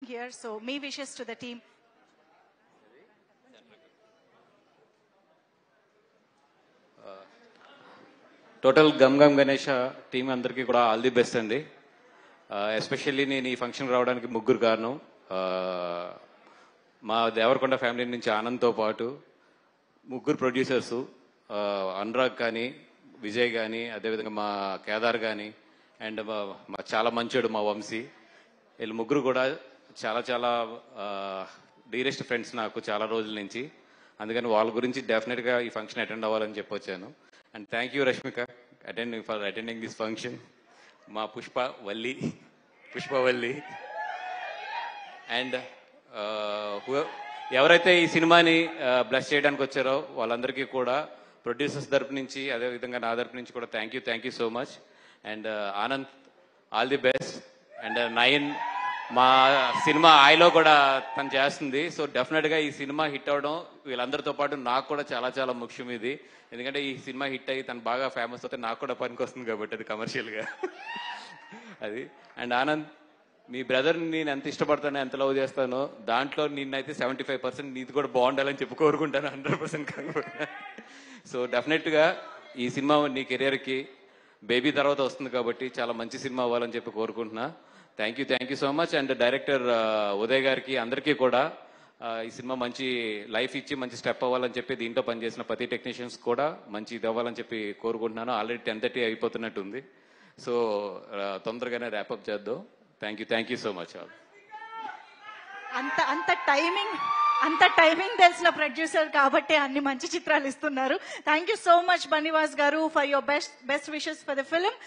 here. So, me wishes to the team. Total Gam Gam Ganesha team అందరికీ కూడా all the best అండి. Especially నేను ఈ ఫంక్షన్ రావడానికి ముగ్గురు కారణం. మా దేవరకొండ ఫ్యామిలీ నుంచి ఆనంద్తో పాటు ముగ్గురు ప్రొడ్యూసర్సు, అనురాగ్ కానీ, విజయ్ కానీ, అదేవిధంగా మా కేదార్ కానీ, అండ్ మా చాలా మంచోడు మా వంశీ. వీళ్ళు ముగ్గురు కూడా చాలా చాలా డీరెస్ట్ ఫ్రెండ్స్ నాకు చాలా రోజుల నుంచి. అందుకని వాళ్ళ గురించి డెఫినెట్గా ఈ ఫంక్షన్ అటెండ్ అవ్వాలని చెప్పొచ్చాను. And thank you Rashmika for attending this function. మా పుష్పవల్లి అండ్ ఎవరైతే ఈ సినిమాని బ్లెస్ చేయడానికి వచ్చారో వాళ్ళందరికీ కూడా ప్రొడ్యూసర్స్ తరపు నుంచి, అదేవిధంగా నా తరపు నుంచి కూడా thank you so much. And Anand, all the best. And Nayan, మా సినిమా ఆయలో కూడా తను చేస్తుంది. సో డెఫినెట్గా ఈ సినిమా హిట్ అవడం వీళ్ళందరితో పాటు నాకు కూడా చాలా చాలా ముఖ్యం ఇది. ఎందుకంటే ఈ సినిమా హిట్ అయ్యి తను బాగా ఫేమస్ అవుతే నాకు కూడా పనికి వస్తుంది కాబట్టి అది కమర్షియల్గా అది. అండ్ ఆనంద్, మీ బ్రదర్ని నేను ఎంత ఇష్టపడతానో, ఎంత లవ్ చేస్తానో, దాంట్లో నిన్నైతే 75% నీది కూడా బాగుండాలని చెప్పి కోరుకుంటాను, 100% కాకపోతే. సో డెఫినెట్గా ఈ సినిమా నీ కెరియర్కి బేబీ తర్వాత వస్తుంది కాబట్టి చాలా మంచి సినిమా అవ్వాలని చెప్పి కోరుకుంటున్నా. Thank you so much. And director Uday గారికి, అందరికీ కూడా ఈ సినిమా మంచి లైఫ్ ఇచ్చి మంచి స్టెప్ అవ్వాలని చెప్పి దీంట్లో పనిచేసిన ప్రతి టెక్నీషియన్స్ కూడా మంచి ఇది అవ్వాలని చెప్పి కోరుకుంటున్నాను. ఆల్రెడీ 10:30 అయిపోతున్నట్టుంది. సో తొందరగానే ర్యాపప్ చేద్దాం. Thank you so much. అంత టైమింగ్ తెలిసిన ప్రొడ్యూసర్ కాబట్టి అన్ని మంచి చిత్రాలు ఇస్తున్నారు. Thank you so much Banivas garu for your best wishes for the film.